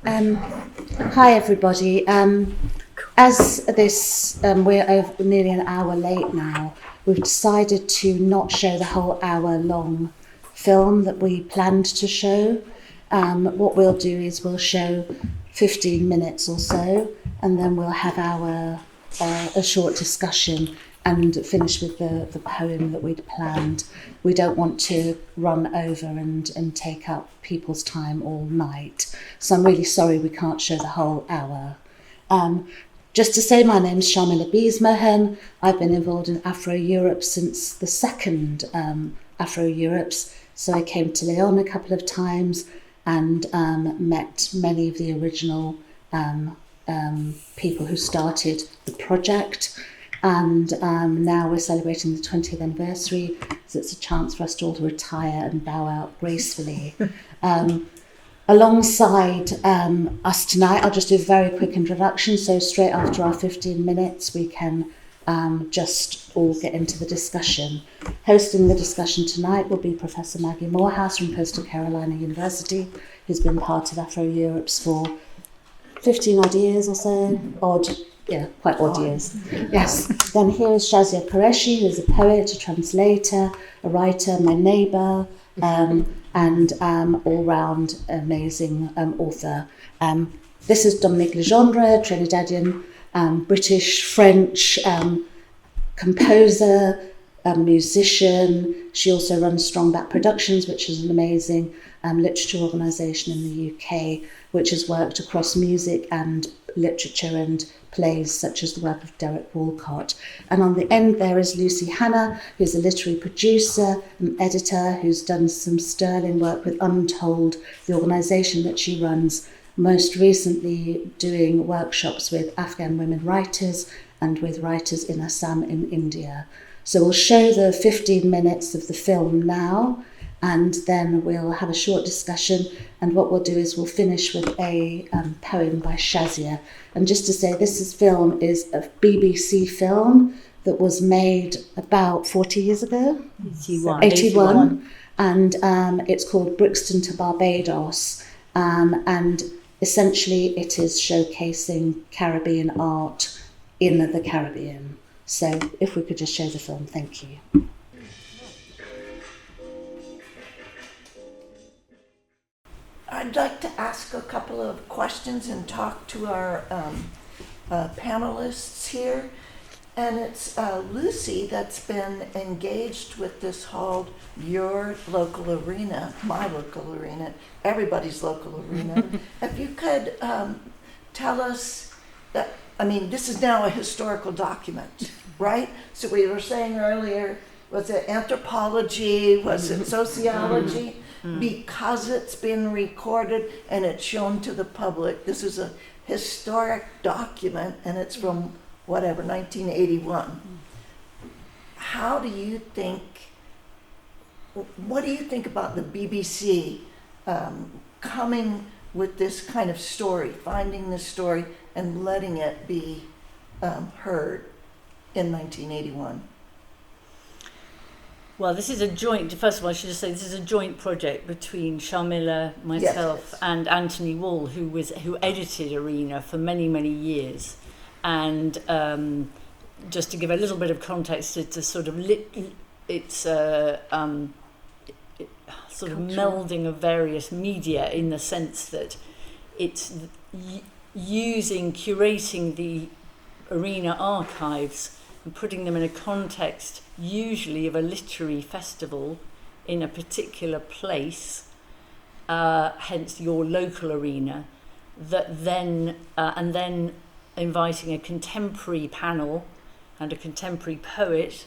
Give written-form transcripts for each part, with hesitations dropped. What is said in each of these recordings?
Hi everybody. As this, we're over nearly an hour late now, we've decided to not show the whole hour-long film that we planned to show. What we'll do is we'll show 15 minutes or so, and then we'll have a short discussion and finish with the poem that we'd planned. We don't want to run over and take up people's time all night. So I'm really sorry we can't show the whole hour. Just to say, my name's Sharmila Beesmahan. I've been involved in Afro-Europe since the second Afro-Europes. So I came to Leon a couple of times and met many of the original people who started the project. And now we're celebrating the 20th anniversary, so it's a chance for us to all to retire and bow out gracefully. Alongside us tonight, I'll just do a very quick introduction, so straight after our 15 minutes we can just all get into the discussion. Hosting the discussion tonight will be Professor Maggie Morehouse from Coastal Carolina University, who's been part of Afro-Europes for 15 odd years or so, quite odd years. Yes. Then here is Shazia Qureshi, who's a poet, a translator, a writer, my neighbour, and all-round amazing author. This is Dominique Legendre, Trinidadian, British, French composer, musician. She also runs Strongback Productions, which is an amazing literature organisation in the UK, which has worked across music and literature and plays such as the work of Derek Walcott. And on the end there is Lucy Hannah, who's a literary producer and editor who's done some sterling work with Untold, the organisation that she runs, most recently doing workshops with Afghan women writers and with writers in Assam in India. So we'll show the 15 minutes of the film now, and then we'll have a short discussion, and what we'll do is we'll finish with a poem by Shazia. And just to say, this film is a BBC film that was made about 40 years ago? 81. And it's called Brixton to Barbados, and essentially it is showcasing Caribbean art in the Caribbean. So if we could just show the film, thank you. I'd like to ask a couple of questions and talk to our panelists here. And it's Lucy that's been engaged with this whole your local arena, my local arena, everybody's local arena. If you could tell us that, this is now a historical document, right? So we were saying earlier, was it anthropology, was it sociology? Because it's been recorded and it's shown to the public. This is a historic document and it's from 1981. What do you think about the BBC coming with this kind of story, finding this story and letting it be heard in 1981? Well, this is a joint, first of all, I should just say this is a joint project between Sharmila, myself, yes. and Anthony Wall, who edited Arena for many, many years. And just to give a little bit of context, it's a sort of melding of various media, in the sense that it's curating the Arena archives and putting them in a context, usually of a literary festival in a particular place, hence your local arena, and then inviting a contemporary panel and a contemporary poet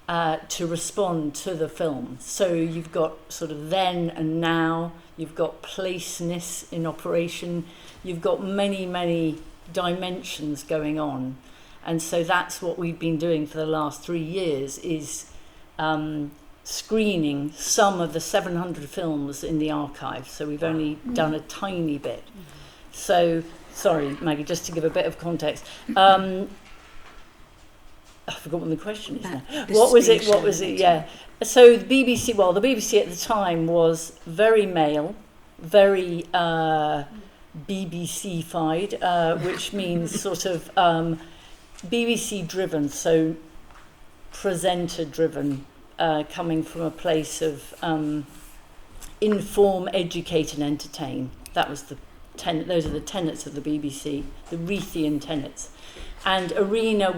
to respond to the film. So you've got sort of then and now, you've got placeness in operation, you've got many, many dimensions going on. And so that's what we've been doing for the last 3 years, is screening some of the 700 films in the archive. So we've only done a tiny bit. So, sorry, Maggie, just to give a bit of context. I've forgotten the question is now. What was it? Yeah. So the BBC at the time was very male, very BBC-fied, which means sort of BBC-driven, so presenter-driven, coming from a place of inform, educate, and entertain. That was those are the tenets of the BBC, the Reithian tenets. And Arena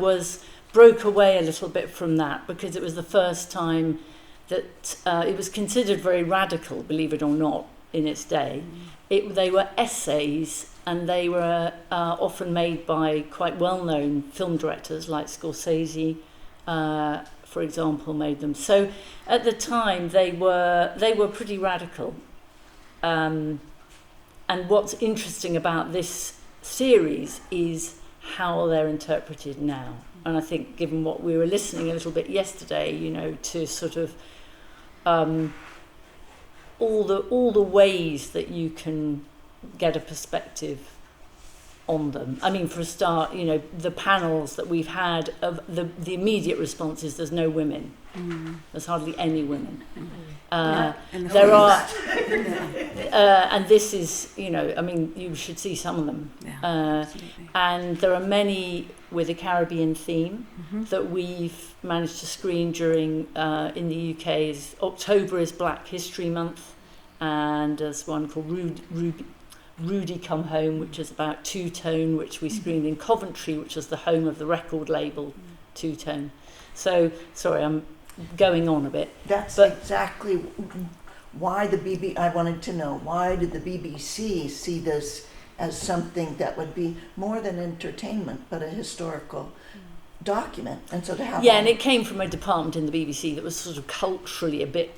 broke away a little bit from that because it was the first time that it was considered very radical, believe it or not, in its day. They were essays, and they were often made by quite well-known film directors like Scorsese, for example, made them. So at the time they were pretty radical. And what's interesting about this series is how they're interpreted now. And I think, given what we were listening a little bit yesterday, to sort of all the ways that you can get a perspective on them. I mean, for a start, the panels that we've had, of the immediate response is there's no women. There's hardly any women. There are, and this is, you should see some of them. And there are many with a Caribbean theme that we've managed to screen during, in the UK. October is Black History Month, and there's one called Rudy Come Home, which is about Two Tone, which we screened in Coventry, which is the home of the record label Two Tone. So, sorry, I'm going on a bit. That's exactly why I wanted to know, why did the BBC see this as something that would be more than entertainment, but a historical document? And so to have and it came from a department in the BBC that was sort of culturally a bit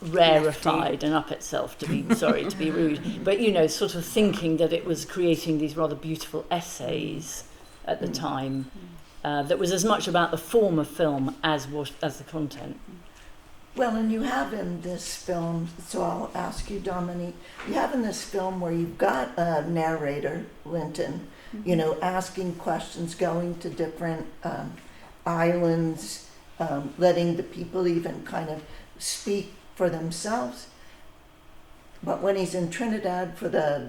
rarefied and up itself, to be rude, but sort of thinking that it was creating these rather beautiful essays at the time, that was as much about the form of film as the content. Well, and you have in this film, so I'll ask you, Dominique, you have in this film where you've got a narrator, Linton, asking questions, going to different islands, letting the people even kind of speak for themselves. But when he's in Trinidad for the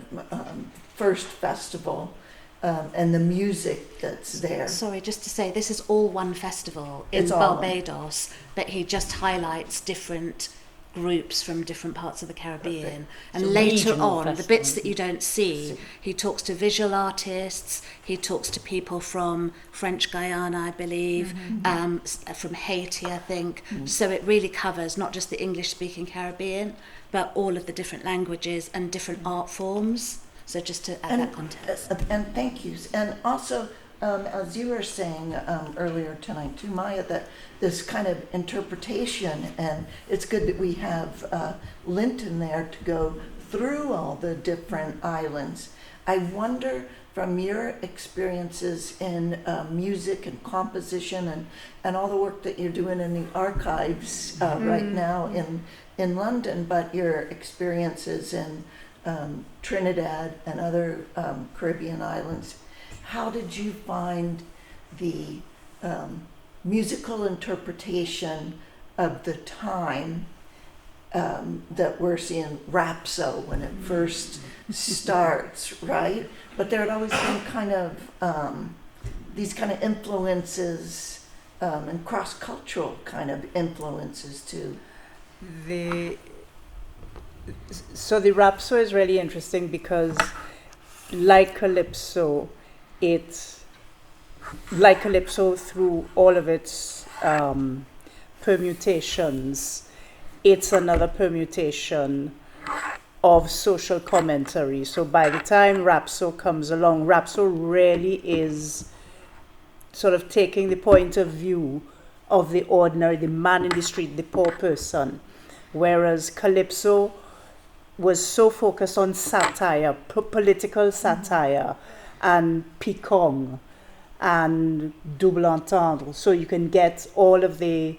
first festival, and the music that's there. Sorry, just to say, this is all one festival in Barbados, but he just highlights different groups from different parts of the Caribbean. And so later on, festival. The bits that you don't see, he talks to visual artists, he talks to people from French Guyana, I believe, from Haiti, I think. So it really covers not just the English-speaking Caribbean, but all of the different languages and different art forms. So just to add that context. And thank you. And also, as you were saying earlier tonight too, Maya, that this kind of interpretation, and it's good that we have Linton there to go through all the different islands. I wonder, from your experiences in music and composition and all the work that you're doing in the archives right now in London, but your experiences in Trinidad and other Caribbean islands, how did you find the musical interpretation of the time that we're seeing Rhapso when it first starts, right? But there had always been kind of these kind of influences and cross-cultural kind of influences too. So the Rhapso is really interesting because, like Calypso, it's like Calypso through all of its permutations. It's another permutation of social commentary. So by the time Rhapso comes along, Rhapso really is sort of taking the point of view of the ordinary, the man in the street, the poor person, whereas Calypso was so focused on satire, political satire, and picong, and double entendre. So you can get all of the,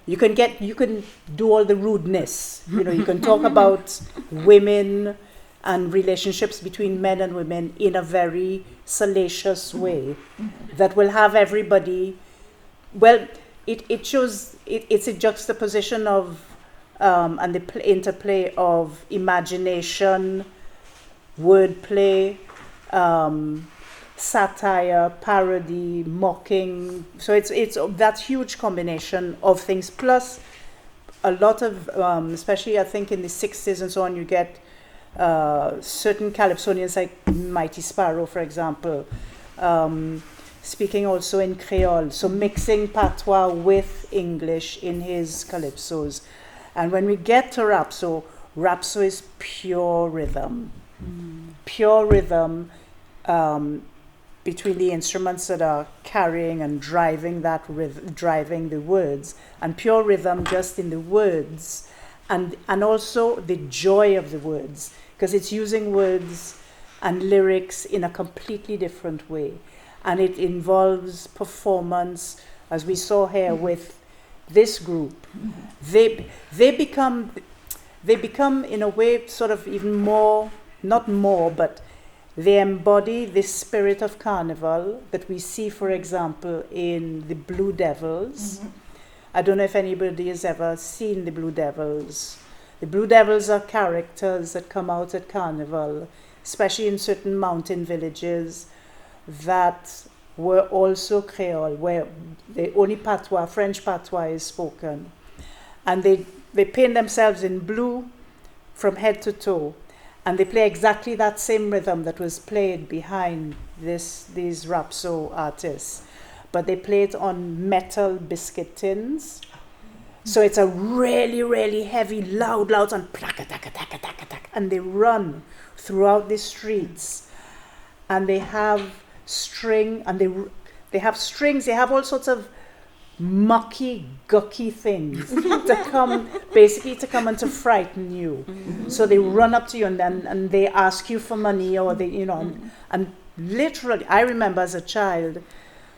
you can do all the rudeness. You can talk about women and relationships between men and women in a very salacious way that will have everybody. Well, it shows it's a juxtaposition of and the interplay of imagination wordplay, satire, parody, mocking. So it's that huge combination of things. Plus, a lot of, especially I think in the 60s and so on, you get certain Calypsonians like Mighty Sparrow, for example, speaking also in Creole. So mixing patois with English in his calypsos. And when we get to Rapso is pure rhythm. Pure rhythm between the instruments that are carrying and driving driving the words, and pure rhythm just in the words, and also the joy of the words, because it's using words and lyrics in a completely different way, and it involves performance, as we saw here with this group. They become in a way sort of even more, not more, but they embody this spirit of carnival that we see, for example, in the Blue Devils. I don't know if anybody has ever seen the Blue Devils. The Blue Devils are characters that come out at carnival, especially in certain mountain villages that were also Creole, where the only patois, French patois, is spoken. And they paint themselves in blue from head to toe. And they play exactly that same rhythm that was played behind these Rapso artists. But they play it on metal biscuit tins. So it's a really, really heavy, loud and and they run throughout the streets. And they have string, and they have strings, they have all sorts of mucky, gucky things to come and to frighten you. So they run up to you and they ask you for money, or they, and literally, I remember as a child,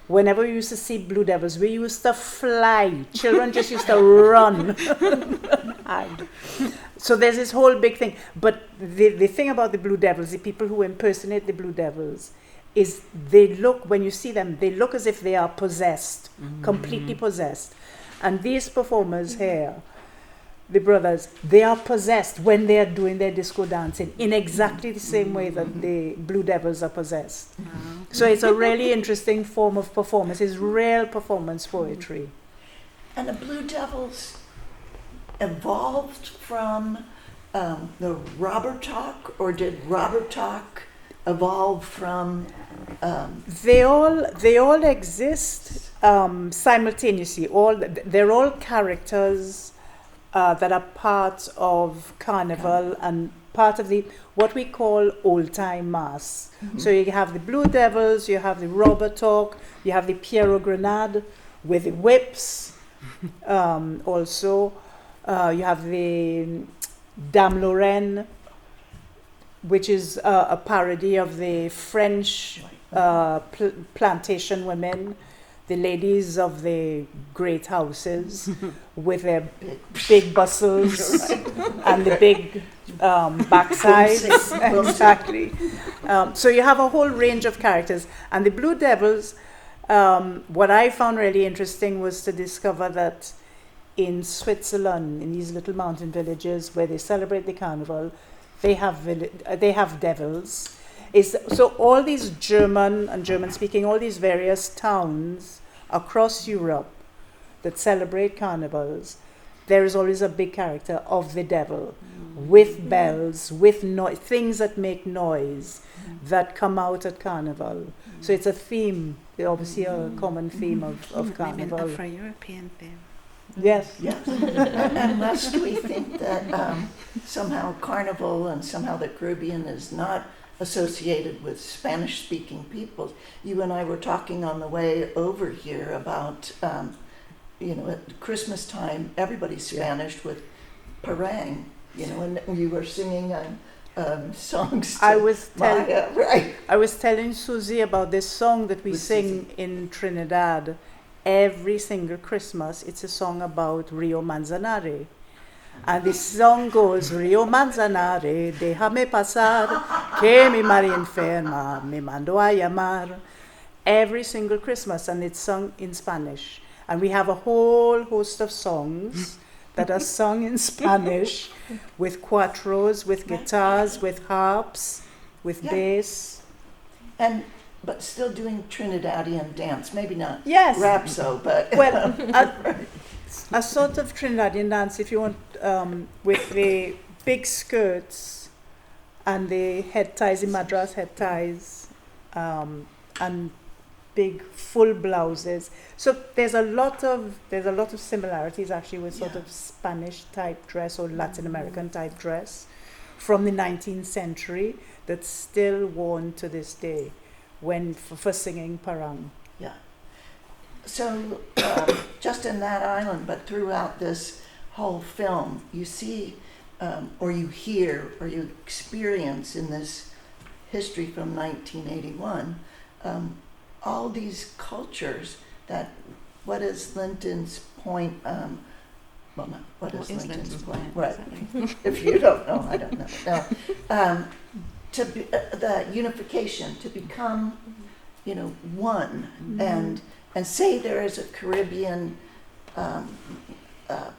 whenever we used to see Blue Devils, we used to fly. Children just used to run. So there's this whole big thing. But the thing about the Blue Devils, the people who impersonate the Blue Devils, is when you see them, they look as if they are possessed, completely possessed. And these performers here, the brothers, they are possessed when they are doing their disco dancing in exactly the same way that the Blue Devils are possessed. So it's a really interesting form of performance. It's real performance poetry. And the Blue Devils evolved from the Robert Talk, or did Robert Talk evolve from? They all exist simultaneously. They're all characters that are part of Carnival and part of what we call old time mass. So you have the Blue Devils, you have the Robert Talk, you have the Pierrot Grenade with the whips. Also, you have the Dame Lorraine, which is a parody of the French plantation women, the ladies of the great houses with their big bustles and the big backsides. Exactly. So you have a whole range of characters. And the Blue Devils, what I found really interesting was to discover that in Switzerland, in these little mountain villages where they celebrate the carnival, they have devils. So all these German and German-speaking, all these various towns across Europe that celebrate carnivals, there is always a big character of the devil with bells, with things that make noise that come out at carnival. So it's a theme, obviously a common theme of carnival. Maybe an Afroeuropean theme. Yes. Yes. And lest we think that somehow Carnival and somehow the Caribbean is not associated with Spanish-speaking peoples. You and I were talking on the way over here about, at Christmas time, everybody's Spanish with parang, and you were singing songs to Maya, right? I was telling Susie about this song that we sing in Trinidad every single Christmas. It's a song about Rio Manzanares. And the song goes, Rio Manzanares, déjame pasar, que mi mar enferma me mandó a llamar. Every single Christmas, and it's sung in Spanish. And we have a whole host of songs that are sung in Spanish with cuatros, with guitars, with harps. with Yeah. bass. But still doing Trinidadian dance, maybe not Yes. Rapso, but Well, a sort of Trinidadian dance, if you want, with the big skirts and the head ties, the madras head ties, and big full blouses. So there's a lot of similarities actually with sort Yeah. of Spanish type dress or Latin American type dress from the 19th century that's still worn to this day when for singing parang. yeah. So just in that island, but throughout this whole film, you see, or you hear, or you experience in this history from 1981, all these cultures that, what is Linton's point, well, no, what is Linton's point? Right. If you don't know, I don't know. No. To be, the unification, to become, one, and say there is a Caribbean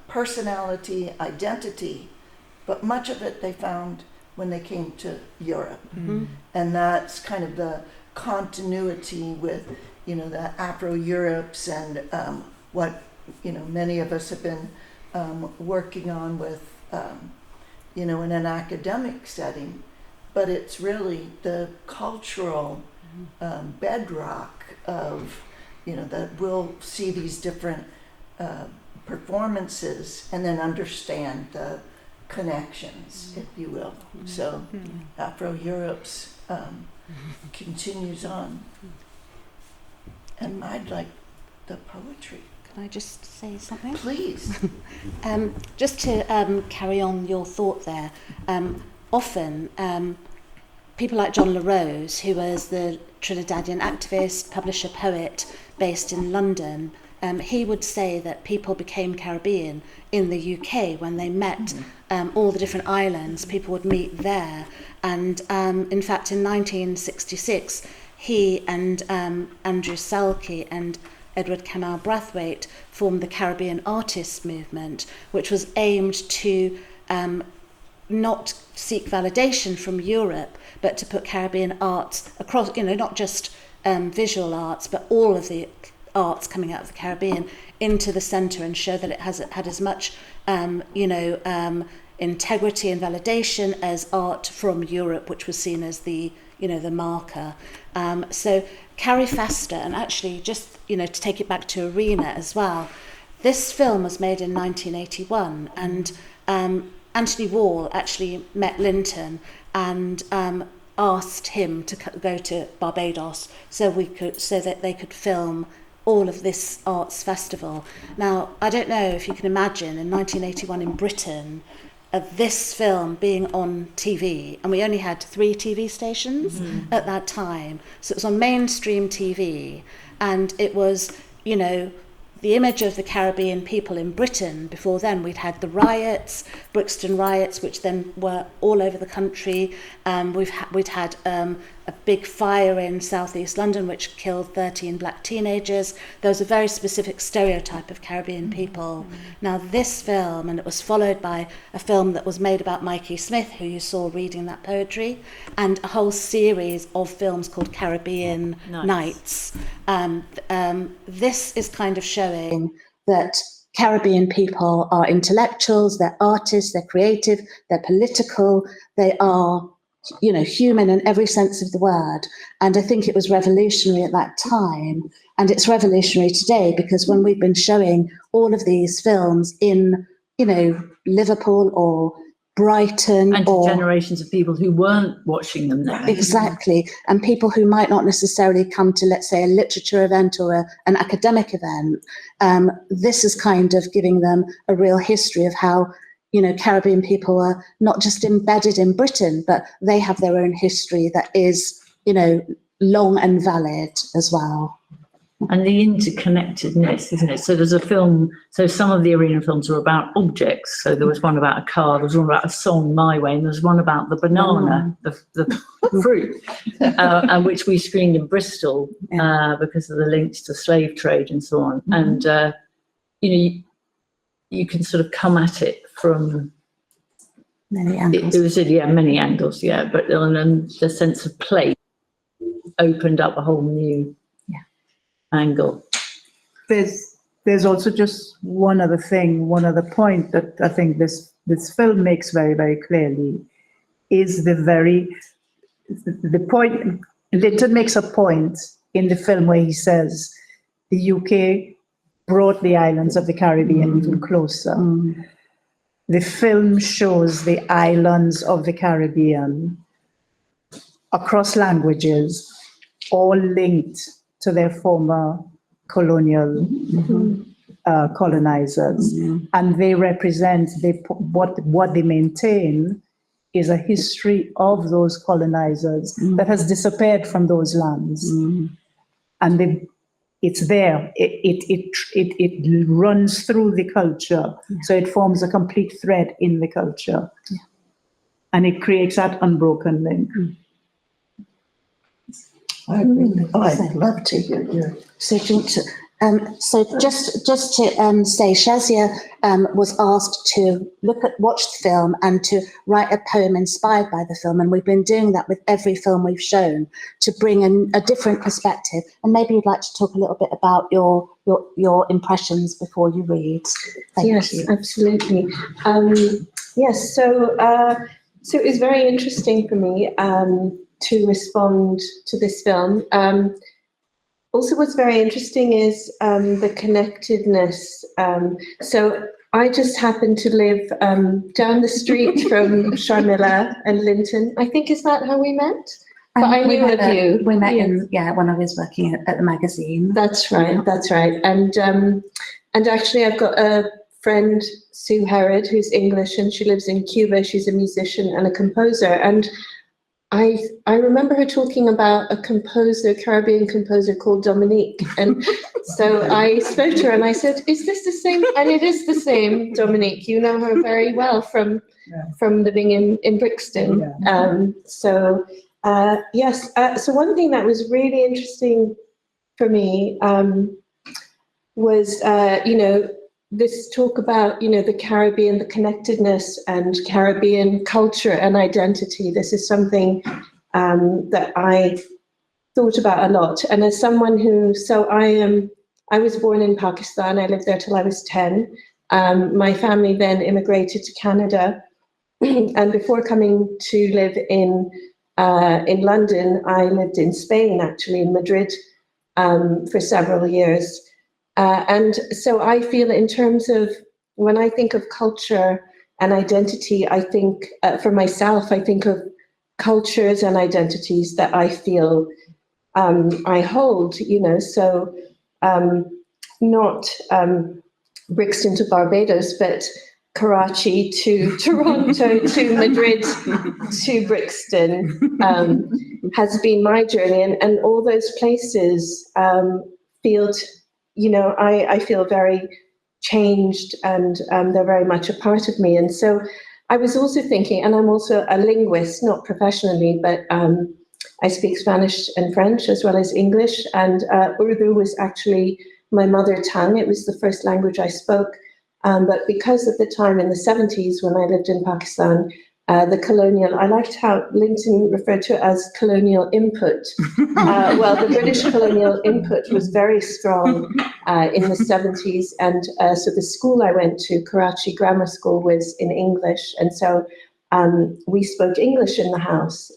personality, identity, but much of it they found when they came to Europe. And that's kind of the continuity with, the Afroeuropes and what, many of us have been working on with, in an academic setting. But it's really the cultural bedrock of, that we'll see these different performances and then understand the connections, if you will. So Afro-Europe's continues on. And I'd like the poetry. Can I just say something? Please. Just to carry on your thought there, often people like John LaRose, who was the Trinidadian activist, publisher, poet based in London, he would say that people became Caribbean in the UK when they met all the different islands. People would meet there. And in fact, in 1966, he and Andrew Selke and Edward Kamal Brathwaite formed the Caribbean Artists Movement, which was aimed to not seek validation from Europe, but to put Caribbean arts across, not just visual arts, but all of the arts coming out of the Caribbean into the centre and show that it has had as much, integrity and validation as art from Europe, which was seen as the marker. So Carrie Faster, and actually just, to take it back to Arena as well, this film was made in 1981, and Anthony Wall actually met Linton and asked him to go to Barbados so that they could film all of this arts festival. Now, I don't know if you can imagine in 1981 in Britain, this film being on TV, and we only had 3 TV stations at that time. So it was on mainstream TV, and it was, the image of the Caribbean people in Britain. Before then, we'd had the riots, Brixton riots, which then were all over the country. We'd had a big fire in southeast London, which killed 13 black teenagers. There was a very specific stereotype of Caribbean people. Now, this film, and it was followed by a film that was made about Mikey Smith, who you saw reading that poetry, and a whole series of films called Caribbean Nights. This is kind of showing that Caribbean people are intellectuals, they're artists, they're creative, they're political, they are, human in every sense of the word. And I think it was revolutionary at that time, and it's revolutionary today, because when we've been showing all of these films in, Liverpool or Brighton, and to or generations of people who weren't watching them then. Exactly. And people who might not necessarily come to, let's say, a literature event or an academic event, this is kind of giving them a real history of how, Caribbean people are not just embedded in Britain, but they have their own history that is, long and valid as well. And the interconnectedness, isn't it? So there's a film, so some of the Arena films are about objects. So there was one about a car, there was one about a song, My Way, and there's one about the banana, the fruit, and which we screened in Bristol because of the links to slave trade and so on. And, you can sort of come at it from Many angles. It was, yeah, many angles, yeah, but then the sense of place opened up a whole new angle. There's also just one other point that I think this film makes very, very clearly is the point. Linton makes a point in the film where he says the UK brought the islands of the Caribbean even closer. The film shows the islands of the Caribbean across languages, all linked to their former colonial colonizers, and they represent what they maintain is a history of those colonizers that has disappeared from those lands, and it's there. It runs through the culture, so it forms a complete thread in the culture, and it creates that unbroken link. I agree. I'd love to hear your. So, just to say, Shazia was asked to watch the film and to write a poem inspired by the film, and we've been doing that with every film we've shown to bring in a different perspective. And maybe you'd like to talk a little bit about your impressions before you read. Yes, absolutely. Yes, so it was very interesting for me to respond to this film. Also, what's very interesting is the connectedness. So I just happened to live down the street from Sharmila and Linton. I think, is that how we met? But I knew of you. We met when I was working at the magazine. That's right. That's right. And actually, I've got a friend, Sue Herod, who's English, and she lives in Cuba. She's a musician and a composer. And I remember her talking about a Caribbean composer called Dominique. And so I spoke to her and I said, is this the same? And it is the same, Dominique. You know her very well from living in Brixton. Yes. So one thing that was really interesting for me was, this talk about, the Caribbean, the connectedness and Caribbean culture and identity. This is something that I thought about a lot. And as someone I was born in Pakistan. I lived there till I was 10. My family then immigrated to Canada. And before coming to live in London, I lived in Spain, actually, in Madrid, for several years. And so I feel, in terms of when I think of culture and identity, I think for myself, I think of cultures and identities that I feel I hold, so not Brixton to Barbados, but Karachi to Toronto to Madrid to Brixton has been my journey. And all those places feel, I feel very changed, and they're very much a part of me. And so I was also thinking, and I'm also a linguist, not professionally, but I speak Spanish and French as well as English. And Urdu was actually my mother tongue. It was the first language I spoke. But because at the time in the 70s, when I lived in Pakistan, the colonial, I liked how Linton referred to it as colonial input. Well, the British colonial input was very strong in the 70s. And so the school I went to, Karachi Grammar School, was in English. And so we spoke English in the house.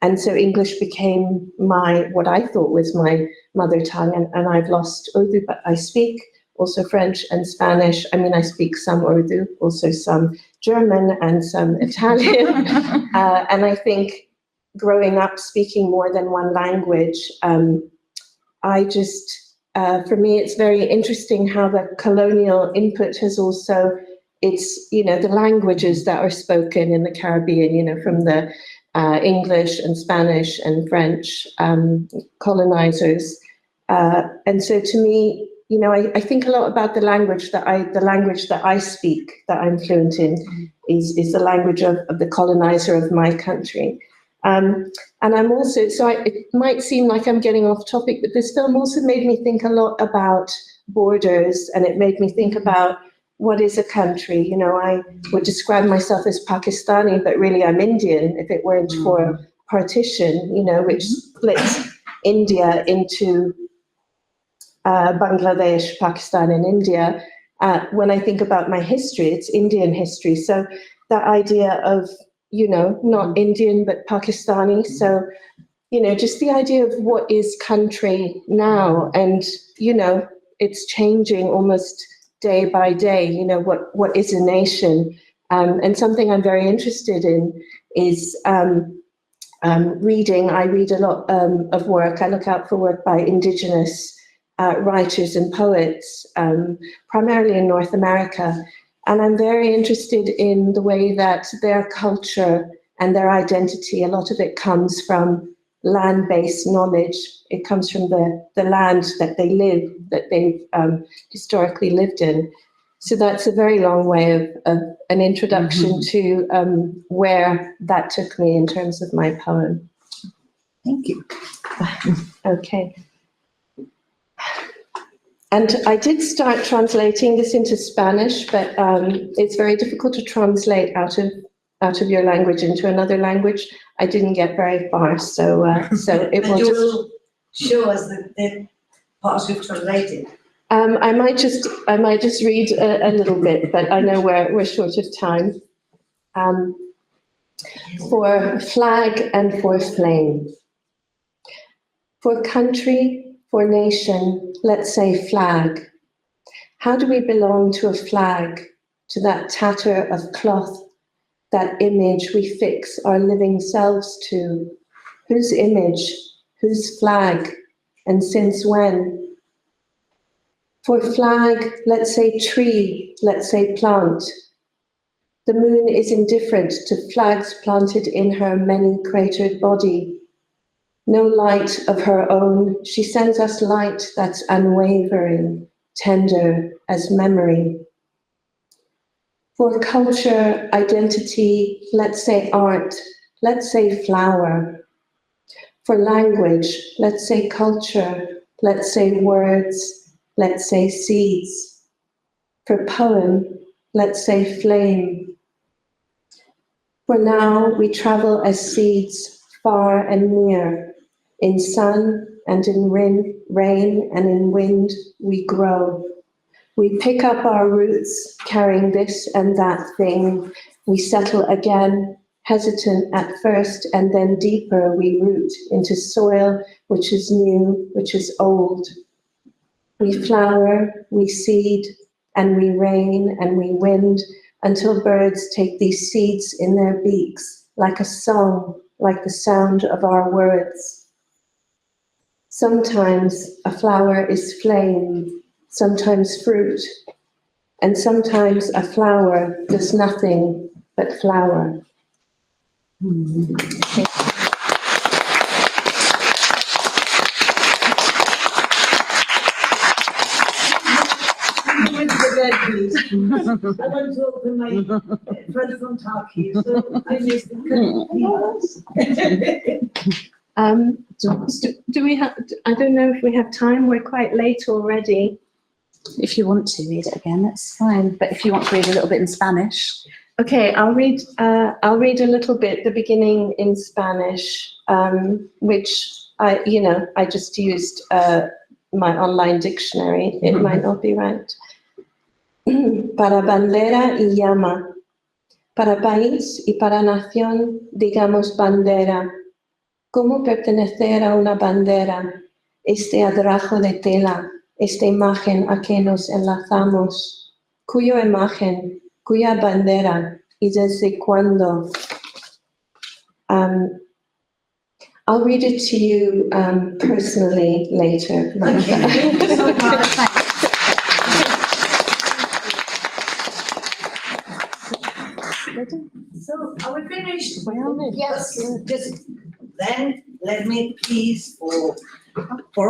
And so English became what I thought was my mother tongue. And I've lost Urdu, but I speak also French and Spanish. I mean, I speak some Urdu, also some German and some Italian. And I think growing up speaking more than one language, I just, for me, it's very interesting how the colonial input has also, it's, the languages that are spoken in the Caribbean, from the English and Spanish and French colonizers. And so to me, I think a lot about the language that I speak, that I'm fluent in, is the language of the colonizer of my country. And I'm also, it might seem like I'm getting off topic, but this film also made me think a lot about borders, and it made me think about what is a country? You know, I would describe myself as Pakistani, but really I'm Indian if it weren't for partition, you know, which splits India into Bangladesh, Pakistan, and India. When I think about my history, it's Indian history. So that idea of, you know, not Indian, but Pakistani. So, you know, just the idea of what is country now. And, you know, it's changing almost day by day, you know, what is a nation. And something I'm very interested in is reading. I read a lot of work. I look out for work by Indigenous writers and poets, primarily in North America. And I'm very interested in the way that their culture and their identity, a lot of it comes from land-based knowledge. It comes from the land that they live, that they've historically lived in. So that's a very long way of an introduction to where that took me in terms of my poem. Thank you. Okay. And I did start translating this into Spanish, but it's very difficult to translate out of your language into another language. I didn't get very far, so it will you just. will show us the parts you've translated. I might just read a little bit, but I know we're short of time. For flag and for flame. For country, for nation, let's say flag. How do we belong to a flag, to that tatter of cloth, that image we fix our living selves to? Whose image, whose flag, and since when? For flag, let's say tree, let's say plant. The moon is indifferent to flags planted in her many cratered body. No light of her own, she sends us light that's unwavering, tender as memory. For culture, identity, let's say art, let's say flower. For language, let's say culture, let's say words, let's say seeds. For poem, let's say flame. For now, we travel as seeds, far and near. In sun and in rain and in wind, we grow. We pick up our roots, carrying this and that thing. We settle again, hesitant at first, and then deeper we root into soil which is new, which is old. We flower, we seed, and we rain and we wind, until birds take these seeds in their beaks, like a song, like the sound of our words. Sometimes a flower is flame, sometimes fruit, and sometimes a flower does nothing but flower. Please. I want to open my front from Turkey, so I missed Do we have, I don't know if we have time, we're quite late already. If you want to read it again, that's fine. But if you want to read a little bit in Spanish. Okay, I'll read a little bit, the beginning in Spanish, which I just used my online dictionary. It might not be right. Para bandera y llama, para país y para nación, digamos bandera. ¿Cómo pertenecer a una bandera? Este adrajo de tela, esta imagen a que nos enlazamos. ¿Cuya imagen, cuya bandera y desde cuándo? I'll read it to you personally later. So, are we finished? Yes. Just then, let me please, for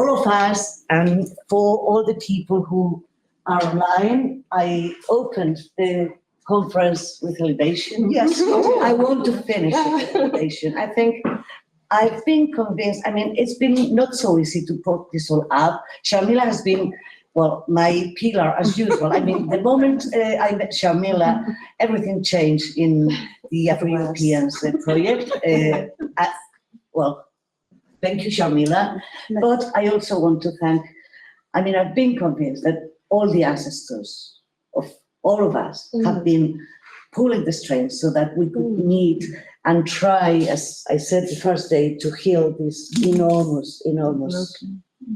all of us and for all the people who are online, I opened the conference with a libation. Yes, I want to finish with a libation. I think I've been convinced, I mean, it's been not so easy to put this all up. Sharmila has been well, my pillar as usual. I mean, the moment I met Sharmila, everything changed in the Afroeuropeans project. Well, thank you, Sharmila. But I also want to thank, I mean, I've been convinced that all the ancestors of all of us have been pulling the strings so that we could meet and try, as I said the first day, to heal this enormous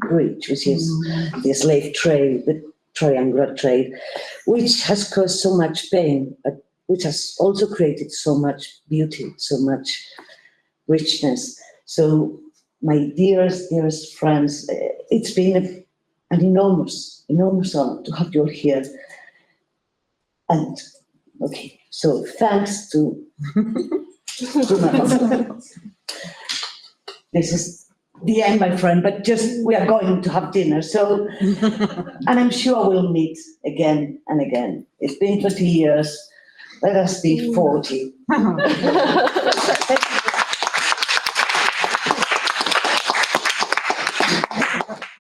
breach, which is the slave trade, the triangular trade, which has caused so much pain, but which has also created so much beauty, so much richness. So, my dearest friends, it's been an enormous honor to have you all here. And okay, so thanks to this is the end, my friend, but just we are going to have dinner. So, and I'm sure we'll meet again and again. It's been 20 years. Let us be 40.